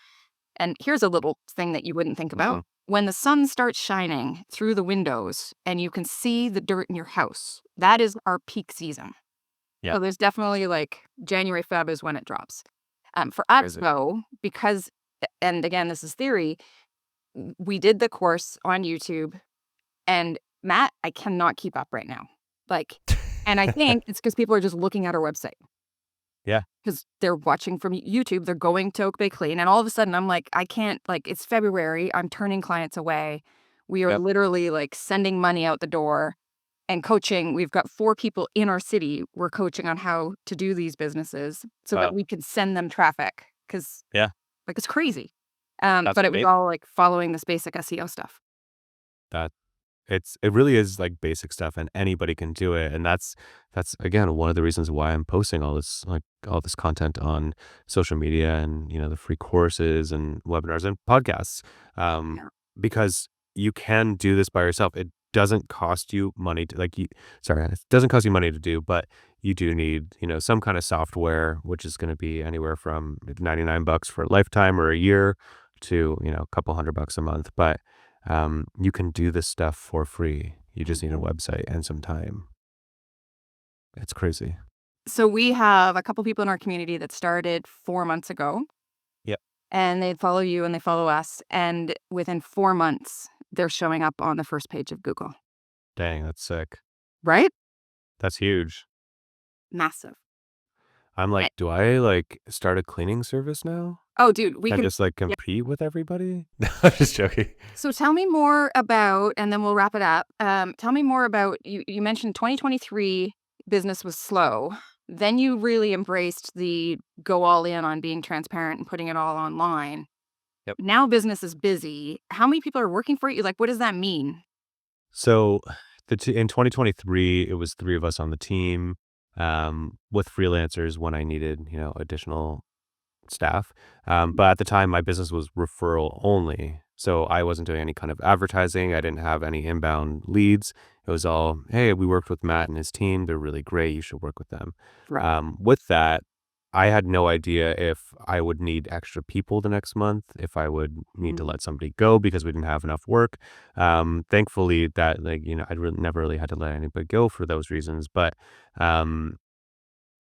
And here's a little thing that you wouldn't think about: mhm, when the sun starts shining through the windows, and you can see the dirt in your house, that is our peak season. yeah, So there's definitely like January, Feb is when it drops. For us crazy. though, because and again, this is theory. We did the course on YouTube and Matt, I cannot keep up right now. Like, and I think it's because people are just looking at our website Yeah, because 'cause they're watching from YouTube, they're going to Oak Bay Clean, and all of a sudden, I'm like, I can't like, it's February, I'm turning clients away. We are yep, literally, like, sending money out the door and coaching. We've got 4 people in our city we're coaching on how to do these businesses so that wow, we can send them traffic because yeah, like, it's crazy. that's But it was amazing. all, like, following this basic SEO stuff. That it really is like basic stuff and anybody can do it. And that's again one of the reasons why I'm posting all this content on social media and the free courses and webinars and podcasts. Um, Yeah. because you can do this by yourself. It doesn't cost you money to sorry, it doesn't cost you money to do, but you do need, some kind of software, which is going to be anywhere from 99 bucks for a lifetime or a year to, a couple $100 a month. But you can do this stuff for free. You just need a Mhm. website and some time. It's crazy. So we have a couple people in our community that started 4 months ago, Yep. and they follow you and they follow us, and within 4 months, they're showing up on the first page of Google. Dang, that's sick. Right? That's huge. Massive. I'm Eh like, do I like start a cleaning service now oh, dude, we and can just like yeah. compete with everybody? No, I'm just joking. So tell me more about and then we'll wrap it up. Tell me more about you mentioned 2023 business was slow. Then you really embraced the go all in on being transparent and putting it all online. Yep. Now business is busy. How many people are working for you? Like, what does that mean? So in 2023, it was three of us on the team, with freelancers when I needed, additional staff. But at the time, my business was referral only. So I wasn't doing any kind of advertising. I didn't have any inbound leads. It was all, hey, we worked with Matt and his team. They're really great. You should work with them. Right. With that, I had no idea if I would need extra people the next month, if I would need to Mhm. let somebody go because we didn't have enough work. Thankfully, that I really never really had to let anybody go for those reasons. But um,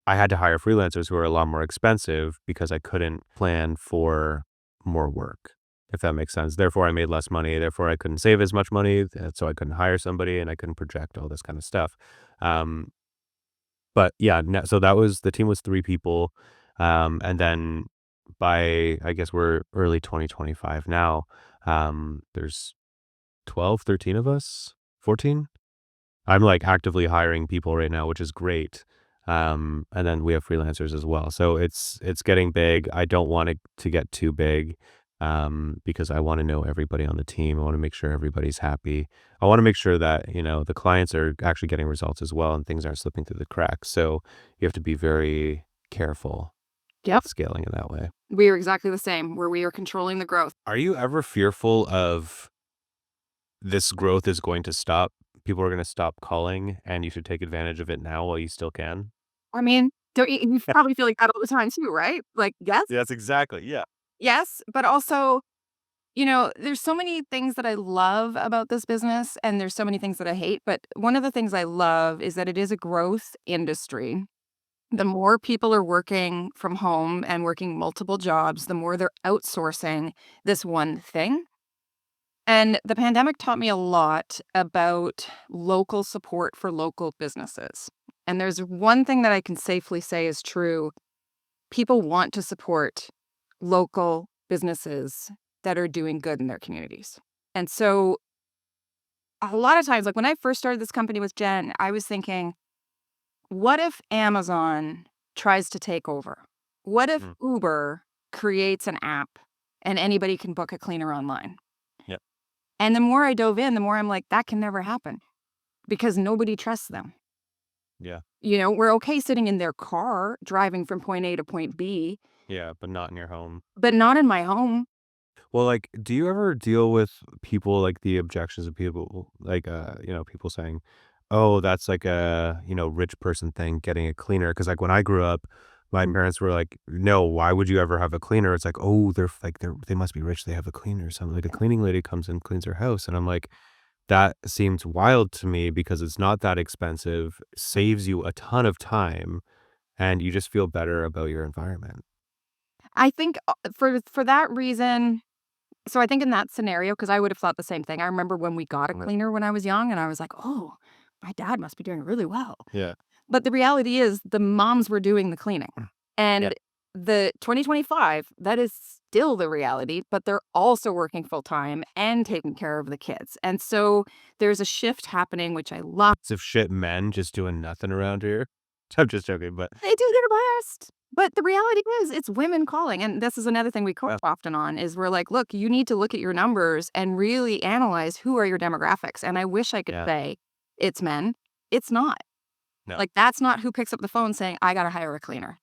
I had to hire freelancers who are a lot more expensive because I couldn't plan for more work, if that makes sense. Therefore, I made less money. Therefore, I couldn't save as much money. So I couldn't hire somebody and I couldn't project all this kind of stuff. Um, but yeah, so that was the team was three people. And then by, I guess we're early 2025 now, there's 12, 13 of us, 14. I'm like actively hiring people right now, which is great. And then we have freelancers as well. So it's getting big. I don't want it to get too big because I want to know everybody on the team. I want to make sure everybody's happy. I want to make sure that, the clients are actually getting results as well and things aren't slipping through the cracks. So you have to be very careful Yep. with scaling in that way. We are exactly the same, where we are controlling the growth. Are you ever fearful of this growth is going to stop? People are going to stop calling and you should take advantage of it now while you still can? I mean, don't you probably feel like that all the time too, right? Like, yes, Yes, exactly. Yeah. yes, but also, there's so many things that I love about this business, and there's so many things that I hate, but one of the things I love is that it is a growth industry. The more people are working from home and working multiple jobs, the more they're outsourcing this one thing. And the pandemic taught me a lot about local support for local businesses. And there's one thing that I can safely say is true. People want to support local businesses that are doing good in their communities. And so a lot of times, like when I first started this company with Jen, I was thinking, what if Amazon tries to take over? What if Mm, Uber creates an app and anybody can book a cleaner online? yeah. And the more I dove in, the more I'm like, that can never happen because nobody trusts them. Yeah. We're okay sitting in their car driving from point A to point B, Yeah, but not in your home. but not in my home. Well, like, do you ever deal with people like the objections of people like people saying, "Oh, that's like a, rich person thing getting a cleaner." Cuz like when I grew up, my parents were like, "No, why would you ever have a cleaner?" It's like, "Oh, they must be rich, they have a cleaner or something." Like a cleaning lady comes and cleans their house and I'm like, that seems wild to me because it's not that expensive, saves you a ton of time and you just feel better about your environment. I think for that reason, so I think in that scenario, because I would have thought the same thing. I remember when we got a Right. cleaner when I was young, and I was like, "Oh, my dad must be doing really well." Yeah. But the reality is the moms were doing the cleaning. Yeah. And the 2025, that is still the reality, but they're also working full time and taking care of the kids. And so there's a shift happening, which I love. Of shit men just doing nothing around here. I'm just joking, but They do their best. But the reality is it's women calling. And this is another thing we coach often on is we're like, look, you need to look at your numbers and really analyze who are your demographics. And I wish I could yeah, say it's men. It's not. no. Like that's not who picks up the phone saying, I gotta hire a cleaner.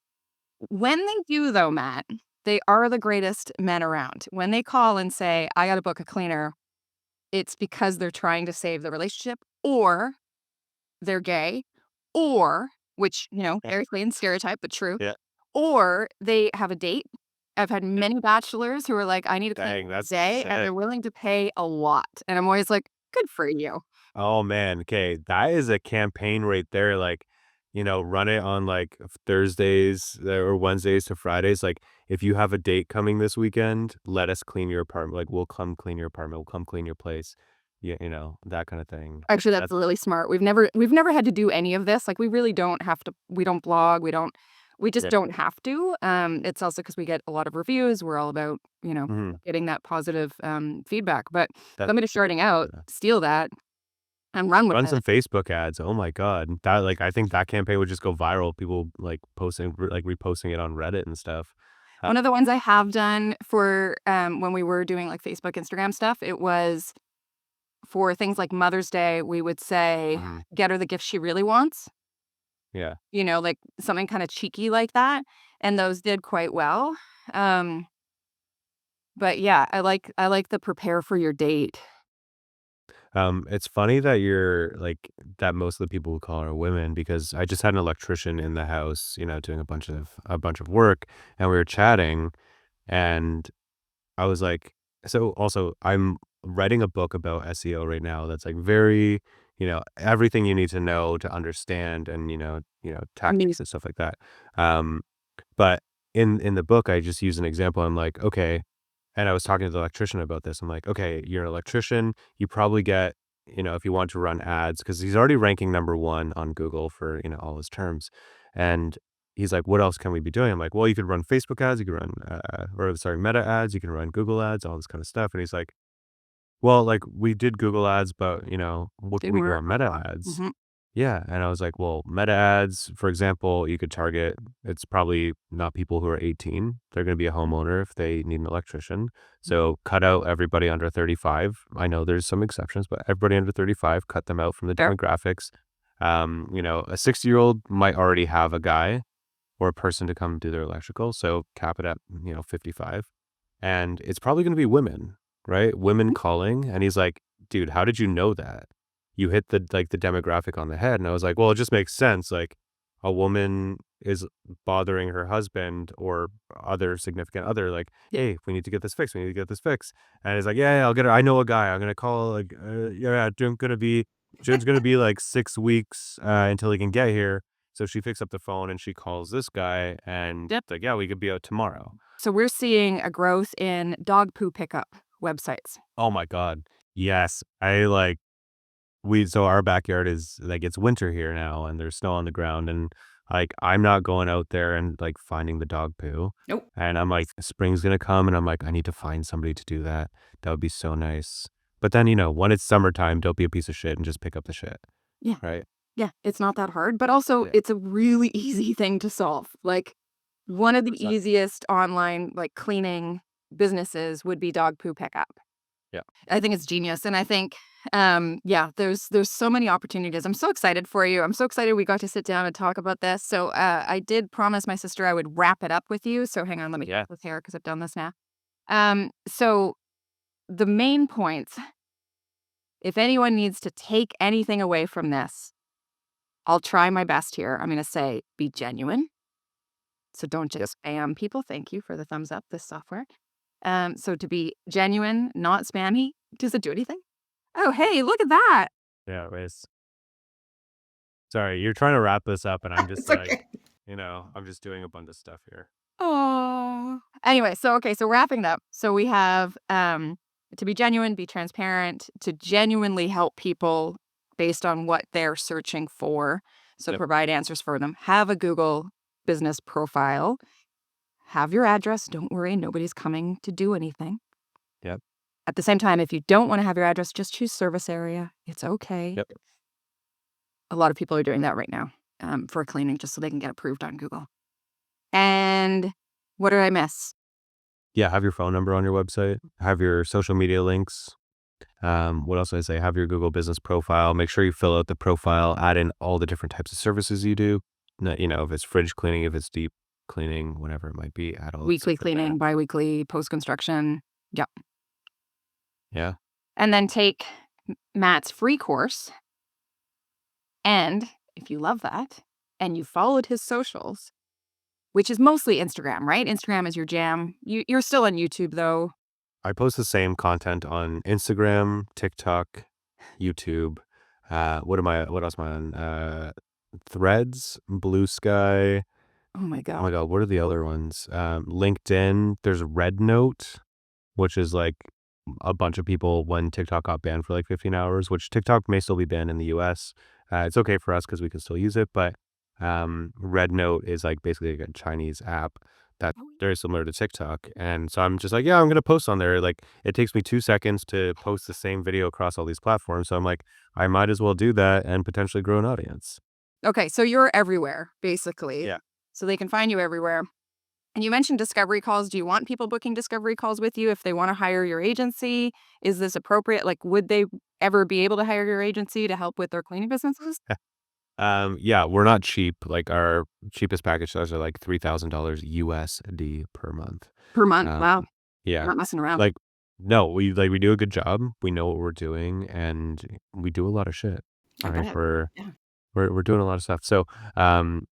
When they do though, Matt, they are the greatest men around. When they call and say, "I gotta book a cleaner," it's because they're trying to save the relationship, or they're gay, or which, Yeah, very clean stereotype, but true, yeah. or they have a date. I've had many bachelors who are like, "I need a cleaner Dang, that's today," and sick. they're willing to pay a lot, and I'm always like, "Good for you." Oh, man, okay, that is a campaign right there, like, run it on, like, Thursdays or Wednesdays to Fridays, like, "If you have a date coming this weekend, let us clean your apartment," like, "We'll come clean your apartment, we'll come clean your place." Yeah, that kinda thing. Actually, that's That's really smart. We've never had to do any of this, like, we really don't have to we don't blog, we just yeah. don't have to, it's also because we get a lot of reviews, we're all about, Mhm. getting that positive, feedback, but That's somebody starting out, yeah. steal that and run with Run it. some Facebook ads, oh my god. That, like, I think that campaign would just go viral, people, like, reposting it on Reddit and stuff. Uh, One of the ones I have done for, when we were doing, like, Facebook, Instagram stuff, it was for things like Mother's Day, we would say, mhm, "Get her the gift she really wants," yeah. like, something kinda cheeky like that, and those did quite well, um but yeah, I like the prepare for your date. It's funny that that most of the people who call are women because I just had an electrician in the house, doing a bunch of work, and we were chatting, and I was like, so also I'm writing a book about SEO right now that's like very, everything you need to know to understand and tactics Amazing. and stuff like that. Um, but in the book, I just use an example. I'm like, okay, and I was talking to the electrician about this. I'm like, okay, you're an electrician. You probably get, if you want to run ads, because he's already ranking number one on Google for, all his terms. And he's like, what else can we be doing? I'm like, well, you could run Facebook ads, you could run, or sorry, Meta ads, you can run Google ads, all this kind of stuff. And he's like, Well, like, we did Google Ads, but, what can Didn't we do work on with Meta that. Ads? Mhm. Yeah, and I was like, "Well, Meta Ads, for example, you could target it's probably not people who are 18. They're gonna be a homeowner if they need an electrician. So, cut out everybody under 35. I know there's some exceptions, but everybody under 35, cut them out from the Fair. demographics. A 60-year-old might already have a guy or a person to come do their electrical, so cap it at, 55. And it's probably gonna be women, right? Women Mhm. calling, and he's like, "Dude, how did you know that? You hit the demographic on the head." And I was like, "Well, it just makes sense, like, a woman is bothering her husband or other significant other, like, Yeah. 'Hey, we need to get this fixed, we need to get this fixed.'" And he's like, "Yeah, yeah, I'll get it. I know a guy. I'm gonna call, like, yeah, June's gonna be, like, 6 weeks, until he can get here." So she picks up the phone and she calls this guy and Yep. like, "Yeah, we could be out tomorrow." So we're seeing a growth in dog poo pickup websites. Oh my god. Yes. So our backyard is like, it's winter here now and there's snow on the ground, and, like, I'm not going out there and, like, finding the dog poo. Nope. And I'm like, spring's gonna come, and I'm like, I need to find somebody to do that. That would be so nice. But then, when it's summertime, don't be a piece of shit and just pick up the shit, Yeah. right? Yeah, it's not that hard, but also Yeah. it's a really easy thing to solve. Like, one of the 100%. easiest online, like, cleaning businesses would be dog poo pickup. Yeah. I think it's genius, and I think, yeah, there's so many opportunities. I'm so excited for you. I'm so excited we got to sit down and talk about this. So, I did promise my sister I would wrap it up with you, so hang on, let me Yeah. cut this hair because 'cause I've done this now. So the main points, if anyone needs to take anything away from this, I'll try my best here. I'm gonna say, be genuine. So don't Yep. just spam people. Thank you for the thumbs up, this software. So to be genuine, not spammy. Does it do anything? Oh, hey, look at that. Yeah, it's sorry, you're trying to wrap this up, and I'm just It's like, okay. I'm just doing a bunch of stuff here. Oh. Anyway, so okay, so wrapping it up. So we have to be genuine, be transparent, to genuinely help people based on what they're searching for. So Yep. provide answers for them. Have a Google business profile. Have your address. Don't worry, nobody's coming to do anything. Yep. At the same time, if you don't want to have your address, just choose service area. It's okay. Yep. A lot of people are doing that right now for cleaning just so they can get approved on Google. And what did I miss? Yeah, have your phone number on your website, have your social media links. What else did I say? Have your Google business profile. Make sure you fill out the profile, add in all the different types of services you do. If it's fridge cleaning, if it's deep cleaning, whatever it might be, add all that stuff Weekly in there. cleaning, biweekly, post construction. Yep. Yeah. And then take Matt's free course. And if you love that and you followed his socials, which is mostly Instagram, right? Instagram is your jam. You're still on YouTube though. I post the same content on Instagram, TikTok, YouTube. What else am I on? Threads, Blue Sky. Oh my Oh God. my God, what are the other ones? LinkedIn. There's Red Note, which is like a bunch of people when TikTok got banned for like 15 hours, which TikTok may still be banned in the US. It's okay for us because we can still use it, but Red Note is like basically like a Chinese app that's Oh, very similar to TikTok. And so I'm just like, yeah, I'm gonna post on there. Like it takes me 2 seconds to post the same video across all these platforms. So I'm like, I might as well do that and potentially grow an audience. okay, so you're everywhere, basically. Yeah. So they can find you everywhere. And you mentioned discovery calls. Do you want people booking discovery calls with you if they want to hire your agency? Is this appropriate? Like, would they ever be able to hire your agency to help with their cleaning businesses? Yeah, we're not cheap. Like our cheapest package sales are like $3,000 USD per month. Per month. Um, Wow. You're yeah, not messing around. like no, we do a good job. We know what we're doing, and we do a lot of shit. I Like bet. Yeah. we're doing a lot of stuff. So,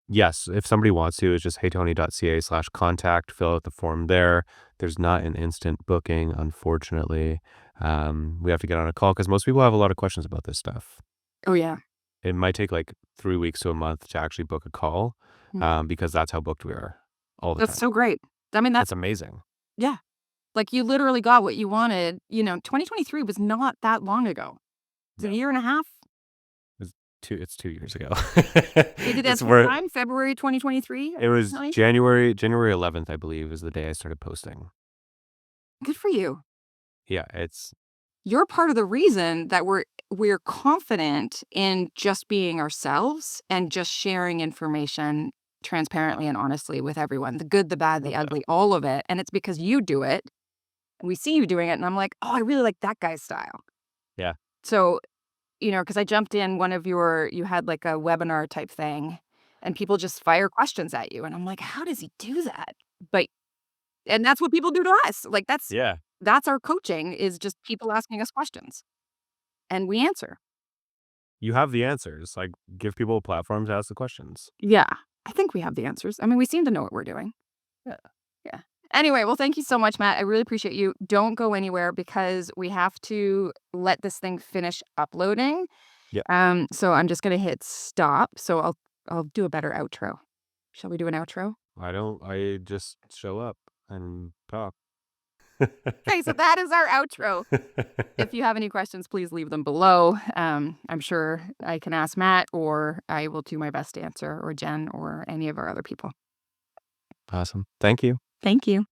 yes, if somebody wants to, it's just heytony.ca/contact. Fill out the form there. There's not an instant booking, unfortunately. We have to get on a call because most people have a lot of questions about this stuff. Oh, yeah. It might take like 3 weeks to a month to actually book a call, Mm. because that's how booked we are all the That's time. so great. I mean, It's that's, amazing. yeah. Like, you literally got what you wanted. 2023 was not that long ago. It's a No, year and a half. it's 2 years ago. They did that It's full where time, February 2023, it was approximately. January 11th, I believe, is the day I started posting. Good for you. Yeah, it's you're part of the reason that we're confident in just being ourselves and just sharing information transparently and honestly with everyone, the good, the bad, the Love that. ugly, all of it. And it's because you do it. And we see you doing it. And I'm like, oh, I really like that guy's style. Yeah. So, because I jumped in you had like a webinar type thing and people just fire questions at you. And I'm like, how does he do that? But, and that's what people do to us. Like Yeah. that's our coaching is just people asking us questions and we answer. You have the answers. Like, give people a platform to ask the questions. Yeah. I think we have the answers. I mean, we seem to know what we're doing. Yeah. Yeah. Anyway, well, thank you so much, Matt. I really appreciate you. Don't go anywhere because we have to let this thing finish uploading. Yeah. So I'm just gonna hit stop. So I'll do a better outro. Shall we do an outro? I just show up and talk. Okay, so that is our outro. If you have any questions, please leave them below. I'm sure I can ask Matt, or I will do my best to answer, or Jen, or any of our other people. Awesome. Thank you. Thank you.